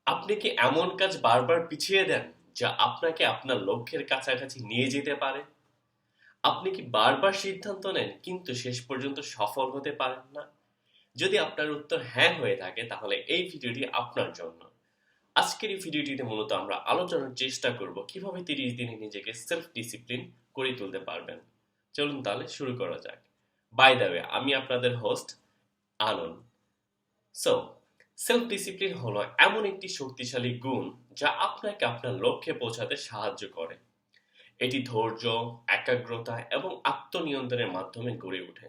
আপনি কি এমন কাজ বারবার পিছিয়ে দেন যা আপনাকে আপনার লক্ষ্যের কাছাকাছি নিয়ে যেতে পারে? আপনি কি বারবার সিদ্ধান্ত নেন কিন্তু শেষ পর্যন্ত সফল হতে পারেন না? যদি আপনার উত্তর হ্যাঁ হয়ে থাকে তাহলে এই ভিডিওটি আপনার জন্য। আজকের এই ভিডিওটিতে মূলত আমরা আলোচনার চেষ্টা করব কিভাবে 30 দিনে নিজেকে সেলফ ডিসিপ্লিন করে তুলতে পারবেন। চলুন তাহলে শুরু করা যাক। বাই দ্য ওয়ে, আমি আপনাদের হোস্ট আনন্দ। সো, সেলফ ডিসিপ্লিন হলো এমন একটি শক্তিশালী গুণ যা আপনাকে আপনার লক্ষ্যে পৌঁছাতে সাহায্য করে। এটি ধৈর্য, একাগ্রতা এবং আত্মনিয়ন্ত্রণের মাধ্যমে গড়ে ওঠে।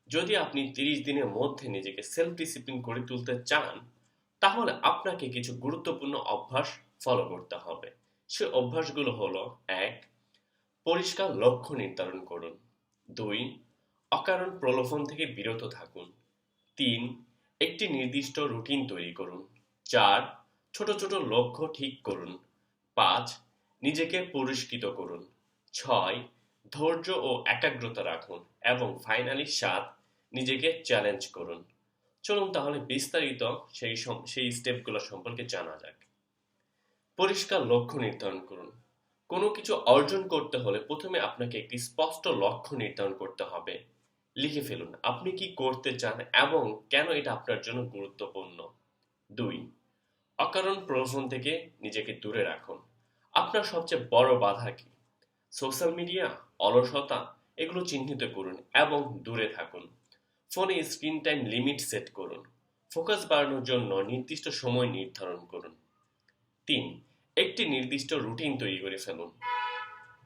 যদি আপনি 30 দিনের মধ্যে নিজেকে সেলফ ডিসিপ্লিন করে তুলতে চান, তাহলে আপনাকে কিছু গুরুত্বপূর্ণ অভ্যাস ফলো করতে হবে। সে অভ্যাসগুলো হলো: 1. পরিষ্কার লক্ষ্য নির্ধারণ করুন। 2. অকারণ প্রলোভন থেকে বিরত থাকুন। 3. একটি নির্দিষ্ট রুটিন তৈরি করুন। 4. ছোট ছোট লক্ষ্য ঠিক করুন। 5. নিজেকে পুরস্কৃত করুন। 6. ধৈর্য ও একাগ্রতা রাখুন। এবং ফাইনালি 7. নিজেকে চ্যালেঞ্জ করুন। চলুন তাহলে বিস্তারিত সেই স্টেপগুলো সম্পর্কে জানা যাক। পরিষ্কার লক্ষ্য নির্ধারণ করুন। কোনো কিছু অর্জন করতে হলে প্রথমে আপনাকে একটি স্পষ্ট লক্ষ্য নির্ধারণ করতে হবে। লিখে ফেলুন আপনি কি করতে চান এবং কেন এটা আপনার জন্য গুরুত্বপূর্ণ। 2. অকারণ প্রলোভন থেকে নিজেকে দূরে রাখুন। আপনার সবচেয়ে বড় বাধা কি? সোশ্যাল মিডিয়া, অলসতা, এগুলো চিহ্নিত করুন এবং দূরে থাকুন। ফোনে স্ক্রিন টাইম লিমিট সেট করুন। ফোকাস বাড়ানোর জন্য নির্দিষ্ট সময় নির্ধারণ করুন। 3. একটি নির্দিষ্ট রুটিন তৈরি করে ফেলুন।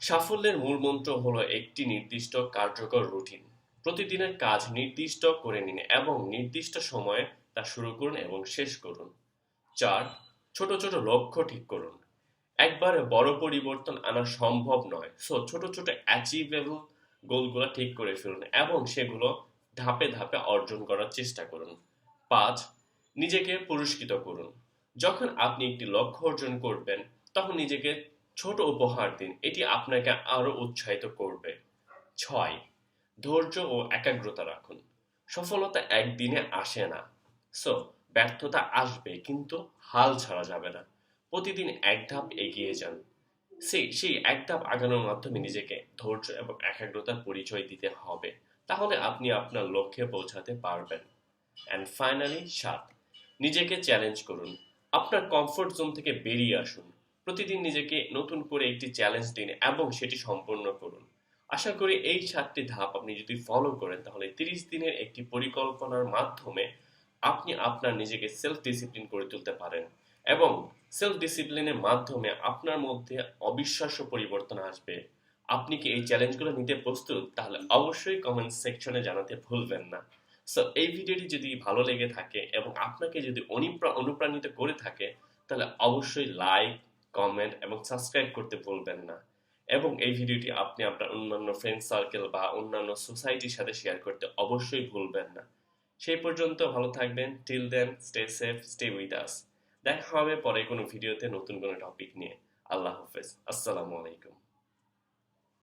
সাফল্যের মূল মন্ত্র হলো একটি নির্দিষ্ট কার্যকর রুটিন। প্রতিদিনের কাজ নির্দিষ্ট করে নিন এবং নির্দিষ্ট সময়ে তা শুরু করুন এবং শেষ করুন। 4. ছোট ছোট লক্ষ্য ঠিক করুন। একবারে বড় পরিবর্তন আনা সম্ভব নয়, সো ছোট ছোট অ্যাচিভেবল গোলগুলো ঠিক করে ফেলুন এবং সেগুলো ধাপে ধাপে অর্জন করার চেষ্টা করুন। 5. নিজেকে পুরস্কৃত করুন। যখন আপনি একটি লক্ষ্য অর্জন করবেন তখন নিজেকে ছোট উপহার দিন, এটি আপনাকে আরো উৎসাহিত করবে। 6. ধৈর্য ও একাগ্রতা রাখুন। সফলতা একদিনে আসে না, সো ব্যর্থতা আসবে কিন্তু হাল ছাড়া যাবে না। প্রতিদিন এক ধাপ এগিয়ে যান। সেই এক ধাপ আগানোর মাধ্যমে নিজেকে ধৈর্য এবং একাগ্রতার পরিচয় দিতে হবে, তাহলে আপনি আপনার লক্ষ্যে পৌঁছাতে পারবেন। And finally 7. নিজেকে চ্যালেঞ্জ করুন। আপনার কমফোর্ট জোন থেকে বেরিয়ে আসুন। প্রতিদিন নিজেকে নতুন করে একটি চ্যালেঞ্জ দিন এবং সেটি সম্পূর্ণ করুন। আশা করি এই 7টি ধাপ আপনি যদি ফলো করেন তাহলে 30 দিনের একটি পরিকল্পনার মাধ্যমে আপনি আপনার নিজেকে সেলফ ডিসিপ্লিন করে তুলতে পারেন এবং সেলফ ডিসিপ্লিনের মাধ্যমে আপনার মধ্যে অবিশ্বাস্য পরিবর্তন আসবে। আপনি কি এই চ্যালেঞ্জগুলো নিতে প্রস্তুত? তাহলে অবশ্যই কমেন্ট সেকশনে জানাতে ভুলবেন না। সো এই ভিডিওটি যদি ভালো লেগে থাকে এবং আপনাকে যদি অনুপ্রাণিত করে থাকে তাহলে অবশ্যই লাইক, কমেন্ট এবং সাবস্ক্রাইব করতে ভুলবেন না। এবং এই ভিডিওটি আপনি আপনার অন্যান্য ফ্রেন্ড সার্কেল বা অন্যান্য সোসাইটির সাথে শেয়ার করতে অবশ্যই ভুলবেন না। সেই পর্যন্ত ভালো থাকবেন। Till then, stay safe, stay with us. দেখা হবে পরে কোনো ভিডিওতে নতুন কোনো টপিক নিয়ে। আল্লাহ হাফেজ। আসসালামু আলাইকুম।